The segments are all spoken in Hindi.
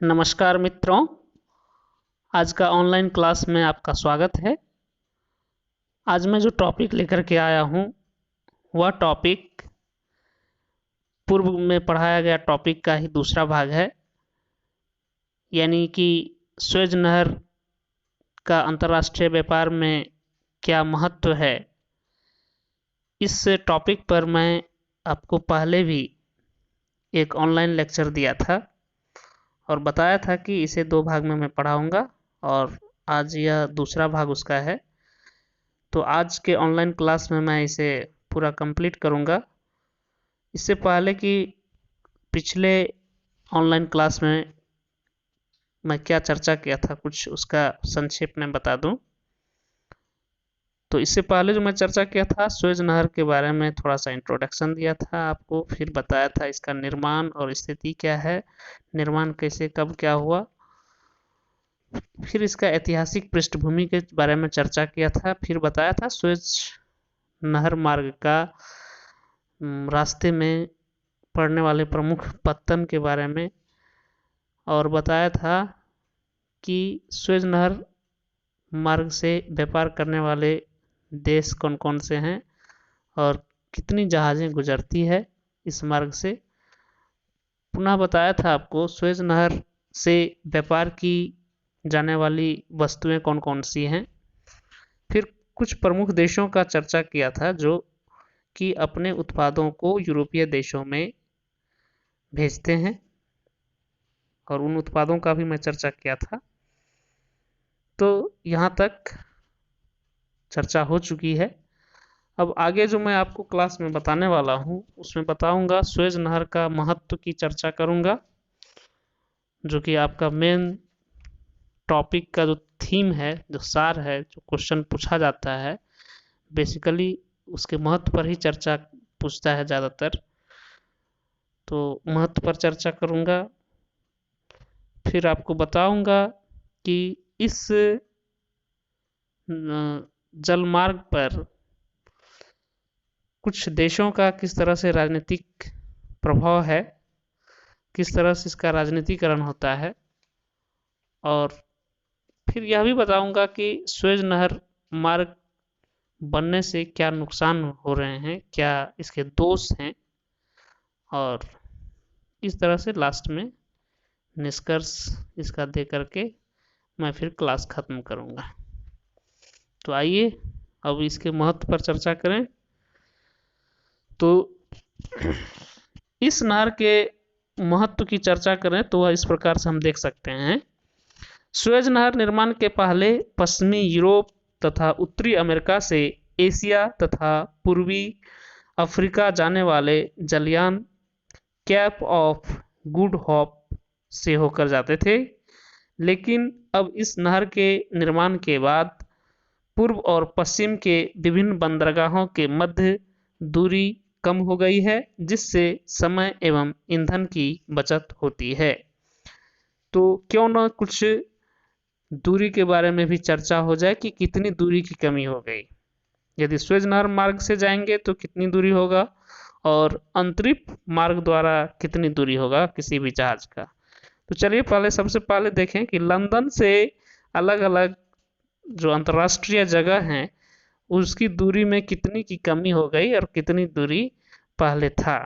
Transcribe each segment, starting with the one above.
नमस्कार मित्रों, आज का ऑनलाइन क्लास में आपका स्वागत है। आज मैं जो टॉपिक लेकर के आया हूँ वह टॉपिक पूर्व में पढ़ाया गया टॉपिक का ही दूसरा भाग है, यानी कि स्वेज नहर का अंतर्राष्ट्रीय व्यापार में क्या महत्व है। इस टॉपिक पर मैं आपको पहले भी एक ऑनलाइन लेक्चर दिया था और बताया था कि इसे 2 भाग में मैं पढ़ाऊंगा और आज यह दूसरा भाग उसका है। तो आज के ऑनलाइन क्लास में मैं इसे पूरा कंप्लीट करूंगा। इससे पहले कि पिछले ऑनलाइन क्लास में मैं क्या चर्चा किया था कुछ उसका संक्षेप में बता दूं। तो इससे पहले जो मैं चर्चा किया था स्वेज नहर के बारे में थोड़ा सा इंट्रोडक्शन दिया था आपको, फिर बताया था इसका निर्माण और स्थिति क्या है, निर्माण कैसे कब क्या हुआ, फिर इसका ऐतिहासिक पृष्ठभूमि के बारे में चर्चा किया था, फिर बताया था स्वेज नहर मार्ग का रास्ते में पड़ने वाले प्रमुख पत्तन के बारे में, और बताया था कि स्वेज नहर मार्ग से व्यापार करने वाले देश कौन कौन से हैं और कितनी जहाज़ें गुजरती है इस मार्ग से। पुनः बताया था आपको स्वेज नहर से व्यापार की जाने वाली वस्तुएं कौन कौन सी हैं। फिर कुछ प्रमुख देशों का चर्चा किया था जो कि अपने उत्पादों को यूरोपीय देशों में भेजते हैं और उन उत्पादों का भी मैं चर्चा किया था। तो यहाँ तक चर्चा हो चुकी है। अब आगे जो मैं आपको क्लास में बताने वाला हूँ उसमें बताऊंगा स्वेज नहर का महत्व की चर्चा करूंगा, जो कि आपका मेन टॉपिक का जो थीम है, जो सार है, जो क्वेश्चन पूछा जाता है बेसिकली उसके महत्व पर ही चर्चा पूछता है ज़्यादातर। तो महत्व पर चर्चा करूंगा, फिर आपको बताऊंगा कि इस जलमार्ग पर कुछ देशों का किस तरह से राजनीतिक प्रभाव है, किस तरह से इसका राजनीतिकरण होता है, और फिर यह भी बताऊंगा कि स्वेज नहर मार्ग बनने से क्या नुकसान हो रहे हैं, क्या इसके दोष हैं, और इस तरह से लास्ट में निष्कर्ष इसका दे करके मैं फिर क्लास खत्म करूंगा। तो आइए अब इसके महत्व पर चर्चा करें। तो इस नहर के महत्व की चर्चा करें तो वह इस प्रकार से हम देख सकते हैं। स्वेज नहर निर्माण के पहले पश्चिमी यूरोप तथा उत्तरी अमेरिका से एशिया तथा पूर्वी अफ्रीका जाने वाले जलयान कैप ऑफ गुड होप से होकर जाते थे, लेकिन अब इस नहर के निर्माण के बाद पूर्व और पश्चिम के विभिन्न बंदरगाहों के मध्य दूरी कम हो गई है, जिससे समय एवं ईंधन की बचत होती है। तो क्यों न कुछ दूरी के बारे में भी चर्चा हो जाए कि कितनी दूरी की कमी हो गई। यदि स्वेज नहर मार्ग से जाएंगे तो कितनी दूरी होगा और अंतरिक्ष मार्ग द्वारा कितनी दूरी होगा किसी भी जहाज का। तो चलिए पहले सबसे पहले देखें कि लंदन से अलग अलग जो अंतर्राष्ट्रीय जगह हैं उसकी दूरी में कितनी की कमी हो गई और कितनी दूरी पहले था।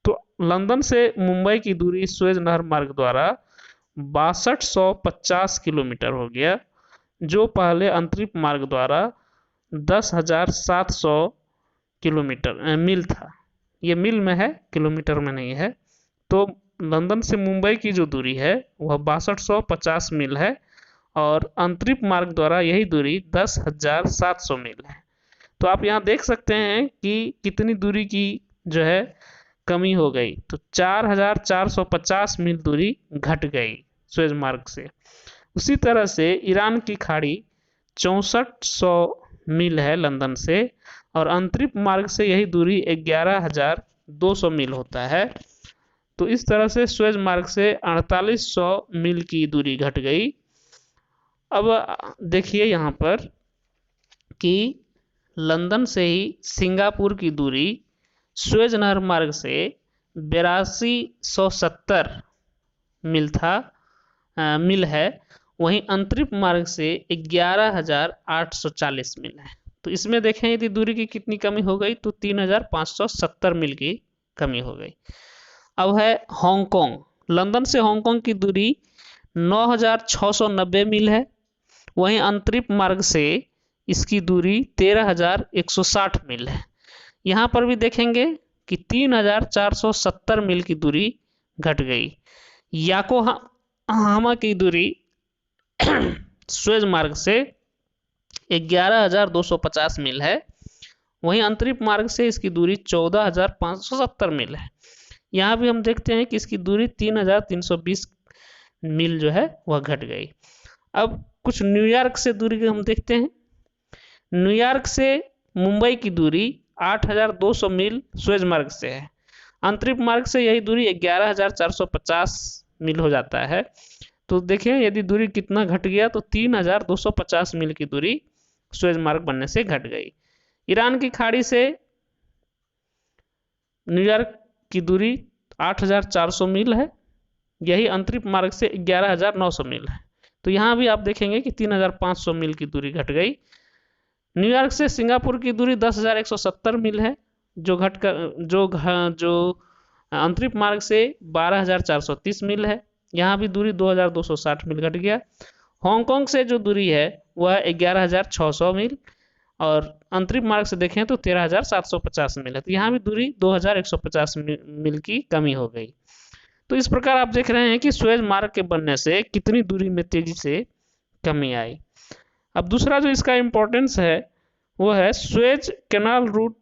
तो लंदन से मुंबई की दूरी स्वेज नहर मार्ग द्वारा 6250 किलोमीटर हो गया, जो पहले अंतरिक्ष मार्ग द्वारा 10,700 किलोमीटर मील था। ये मील में है, किलोमीटर में नहीं है। तो लंदन से मुंबई की जो दूरी है वह 6250 मील है और अंतरिक्ष मार्ग द्वारा यही दूरी 10,700 मील है। तो आप यहाँ देख सकते हैं कि कितनी दूरी की जो है कमी हो गई। तो 4,450 मील दूरी घट गई स्वेज मार्ग से। उसी तरह से ईरान की खाड़ी 6400 मील है लंदन से और अंतरिक्ष मार्ग से यही दूरी 11,200 मील होता है। तो इस तरह से स्वेज मार्ग से 4800 मील की दूरी घट गई। अब देखिए यहाँ पर कि लंदन से ही सिंगापुर की दूरी स्वेज नहर मार्ग से 8270 मिल है, वहीं अंतरिक्ष मार्ग से 11,840 मील है। तो इसमें देखें यदि दूरी की कितनी कमी हो गई तो 3,570 मील की कमी हो गई। अब है हांगकांग। लंदन से हांगकांग की दूरी 9,690 मील है, वहीं अंतरिक्ष मार्ग से इसकी दूरी 13,160 मील है। यहाँ पर भी देखेंगे कि 3,470 मील की दूरी घट गई। योकोहामा की दूरी सुएज मार्ग से 11,250 मील है, वहीं अंतरिक्ष मार्ग से इसकी दूरी 14,570 मील है। यहाँ भी हम देखते हैं कि इसकी दूरी 3,320 मील जो है वह घट गई। अब कुछ न्यूयॉर्क से दूरी हम देखते हैं। न्यूयॉर्क से मुंबई की दूरी 8,200 मील सुएज मार्ग से है। अंतरिक्ष मार्ग से यही दूरी 11,450 मील हो जाता है। तो देखें यदि दूरी कितना घट गया तो 3,250 मील की दूरी सुएज मार्ग बनने से घट गई। ईरान की खाड़ी से न्यूयॉर्क की दूरी 8,400 मील है, यही अंतरिक्ष मार्ग से 11,900 मील है। तो यहाँ भी आप देखेंगे कि 3,500 मील की दूरी घट गई। न्यूयॉर्क से सिंगापुर की दूरी 10,170 मील है, जो अंतरिक्ष मार्ग से 12,430 मील है। यहाँ भी दूरी 2,260 मील घट गया। हांगकांग से जो दूरी है वह 11,600 मील और अंतरिक्ष मार्ग से देखें तो 13,750 मील है। तो यहाँ भी दूरी 2,150 मील की कमी हो गई। तो इस प्रकार आप देख रहे हैं कि सुएज मार्ग के बनने से कितनी दूरी में तेजी से कमी आई। अब दूसरा जो इसका इम्पोर्टेंस है वो है Suez canal route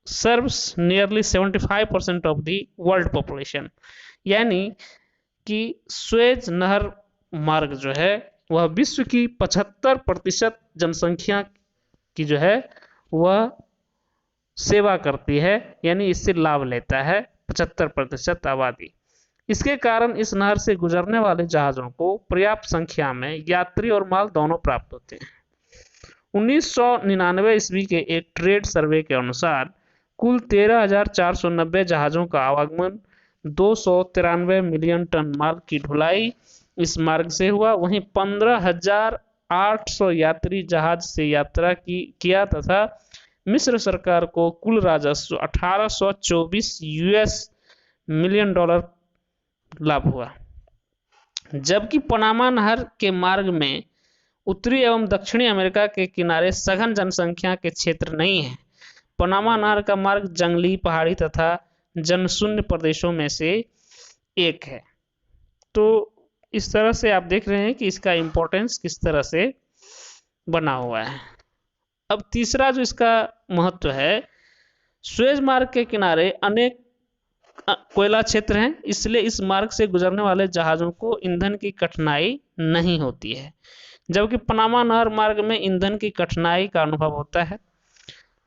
serves nearly 75% of the world population, यानी कि सुएज नहर मार्ग जो है वह विश्व की 75% जनसंख्या की जो है वह सेवा करती है, यानी इससे लाभ लेता है 75% आबादी। इसके कारण इस नहर से गुजरने वाले जहाजों को पर्याप्त संख्या में यात्री और माल दोनों प्राप्त होते हैं। 1999 ईस्वी के एक ट्रेड सर्वे के अनुसार कुल 13,490 जहाजों का आवागमन 293 मिलियन टन माल की ढुलाई इस मार्ग से हुआ। वहीं 15,800 यात्री जहाज से यात्रा किया तथा मिस्र सरकार को कुल राजस्व 1,824 यूएस मिलियन डॉलर लाभ हुआ। जबकि पनामा नहर के मार्ग में उत्तरी एवं दक्षिणी अमेरिका के किनारे सघन जनसंख्या के क्षेत्र नहीं है। पनामा नहर का मार्ग जंगली, पहाड़ी तथा जनशून्य प्रदेशों में से एक है। तो इस तरह से आप देख रहे हैं कि इसका इम्पोर्टेंस किस तरह से बना हुआ है। अब तीसरा जो इसका महत्व है, सुएज मार्ग के किनारे अनेक कोयला क्षेत्र हैं, इसलिए इस मार्ग से गुजरने वाले जहाजों को ईंधन की कठिनाई नहीं होती है, जबकि पनामा नहर मार्ग में ईंधन की कठिनाई का अनुभव होता है।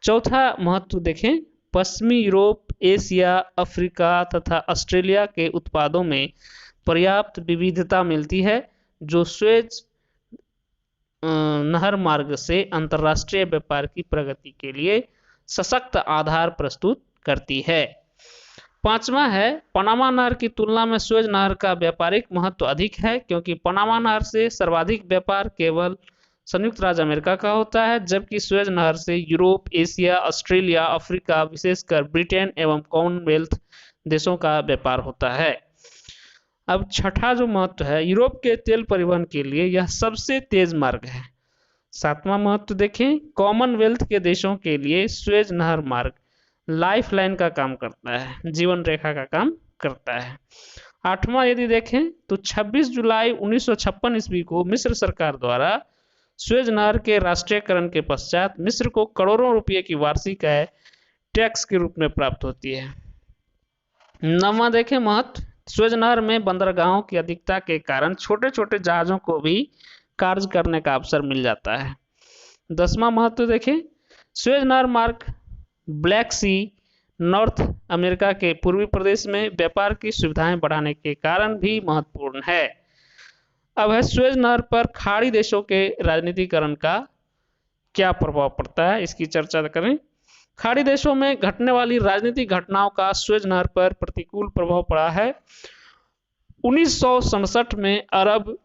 चौथा महत्व देखें, पश्चिमी यूरोप, एशिया, अफ्रीका तथा ऑस्ट्रेलिया के उत्पादों में पर्याप्त विविधता मिलती है, जो सुएज नहर मार्ग से अंतर्राष्ट्रीय व्यापार की प्रगति के लिए सशक्त आधार प्रस्तुत करती है। पांचवा है, पनामा नहर की तुलना में सुएज नहर का व्यापारिक महत्व अधिक है, क्योंकि पनामा नहर से सर्वाधिक व्यापार केवल संयुक्त राज्य अमेरिका का होता है, जबकि सुएज नहर से यूरोप, एशिया, ऑस्ट्रेलिया, अफ्रीका, विशेषकर ब्रिटेन एवं कॉमनवेल्थ देशों का व्यापार होता है। अब छठा जो महत्व है, यूरोप के तेल परिवहन के लिए यह सबसे तेज मार्ग है। सातवां महत्व देखें, कॉमनवेल्थ के देशों के लिए सुएज नहर मार्ग लाइफ लाइन का काम करता है, जीवन रेखा का काम करता है। आठवां यदि देखें तो 26 जुलाई 1956 ईस्वी को मिस्र सरकार द्वारा सुएज नहर के राष्ट्रीयकरण के पश्चात मिस्र को करोड़ों रुपये की वार्षिक आय टैक्स के रूप में प्राप्त होती है। नौवां देखें महत्व, सुएज नहर में बंदरगाहों की अधिकता के कारण छोटे छोटे जहाजों को भी कार्य करने का अवसर मिल जाता है। 10वां महत्व देखें, सुएज नहर मार्ग ब्लैक सी, नॉर्थ अमेरिका के पूर्वी प्रदेश में व्यापार की सुविधाएं बढ़ाने के कारण भी महत्वपूर्ण है। अब है सुएज नहर पर खाड़ी देशों के राजनीतिकरण का क्या प्रभाव पड़ता है, इसकी चर्चा करें। खाड़ी देशों में घटने वाली राजनीतिक घटनाओं का सुएज नहर पर प्रतिकूल प्रभाव पड़ा है। 1967 में अरब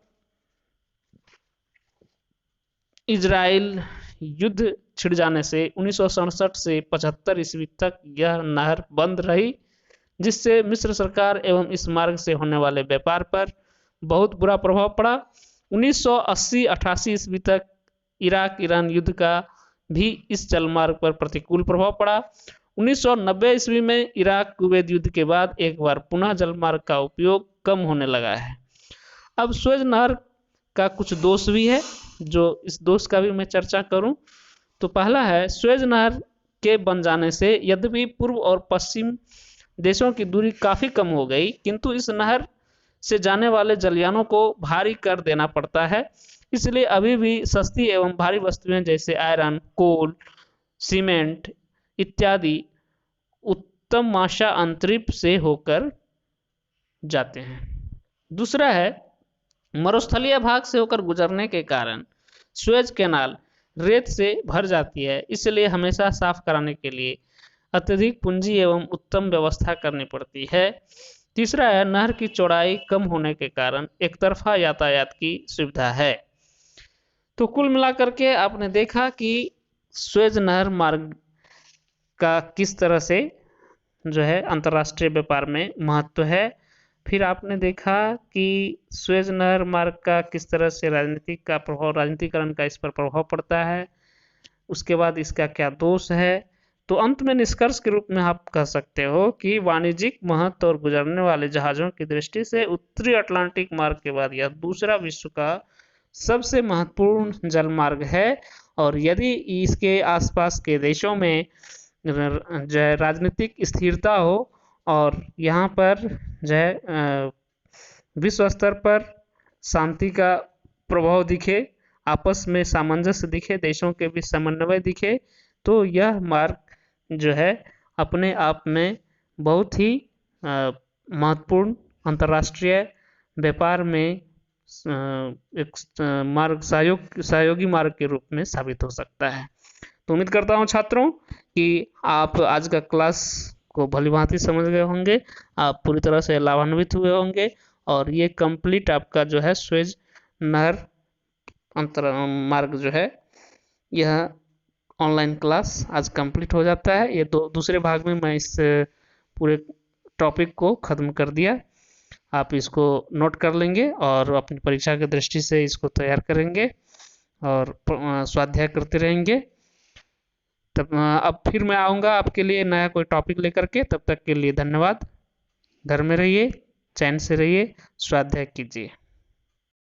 इजराइल युद्ध छिड़ जाने से 1967 से 75 ईस्वी तक यह नहर बंद रही, जिससे मिस्र सरकार एवं इस मार्ग से होने वाले व्यापार पर बहुत बुरा प्रभाव पड़ा। 1980-88 ईस्वी तक इराक ईरान युद्ध का भी इस जलमार्ग पर प्रतिकूल प्रभाव पड़ा। 1990 ईस्वी में इराक कुवैत युद्ध के बाद एक बार पुनः जलमार्ग का उपयोग कम होने लगा है। अब सुएज नहर का कुछ दोष भी है, जो इस दोष का भी मैं चर्चा करूं तो पहला है, सुएज नहर के बन जाने से यद्यपि पूर्व और पश्चिम देशों की दूरी काफी कम हो गई, किंतु इस नहर से जाने वाले जलयानों को भारी कर देना पड़ता है। इसलिए अभी भी सस्ती एवं भारी वस्तुएं जैसे आयरन, कोल, सीमेंट इत्यादि उत्तम माशा अंतरिक्ष से होकर जाते हैं। दूसरा है, मरुस्थलीय भाग से होकर गुजरने के कारण सुएज कैनाल रेत से भर जाती है, इसलिए हमेशा साफ कराने के लिए अत्यधिक पूंजी एवं उत्तम व्यवस्था करनी पड़ती है। तीसरा है, नहर की चौड़ाई कम होने के कारण एक तरफा यातायात की सुविधा है। तो कुल मिलाकर के आपने देखा कि सुएज नहर मार्ग का किस तरह से जो है अंतर्राष्ट्रीय व्यापार में महत्व है। फिर आपने देखा कि सुएज नहर मार्ग का किस तरह से राजनीतिक का प्रभाव, राजनीतिकरण का इस पर प्रभाव पड़ता है। उसके बाद इसका क्या दोष है। तो अंत में निष्कर्ष के रूप में आप कह सकते हो कि वाणिज्यिक महत्व और गुजरने वाले जहाजों की दृष्टि से उत्तरी अटलांटिक मार्ग के बाद यह दूसरा विश्व का सबसे महत्वपूर्ण जलमार्ग है। और यदि इसके आसपास के देशों में जो है राजनीतिक स्थिरता हो और यहाँ पर जो है विश्व स्तर पर शांति का प्रभाव दिखे, आपस में सामंजस्य दिखे, देशों के बीच समन्वय दिखे, तो यह मार्ग जो है अपने आप में बहुत ही महत्वपूर्ण अंतर्राष्ट्रीय व्यापार में एक मार्ग सहयोगी मार्ग के रूप में साबित हो सकता है। तो उम्मीद करता हूं छात्रों कि आप आज का क्लास को भलीभांति समझ गए होंगे, आप पूरी तरह से लाभान्वित हुए होंगे और ये कंप्लीट आपका जो है सुएज नहर अंतर मार्ग जो है यह ऑनलाइन क्लास आज कंप्लीट हो जाता है। ये दूसरे भाग में मैं इस पूरे टॉपिक को ख़त्म कर दिया। आप इसको नोट कर लेंगे और अपनी परीक्षा की दृष्टि से इसको तैयार करेंगे और स्वाध्याय करते रहेंगे। तब अब फिर मैं आऊँगा आपके लिए नया कोई टॉपिक लेकर के। तब तक के लिए धन्यवाद। घर में रहिए, चैन से रहिए, स्वाध्याय कीजिए।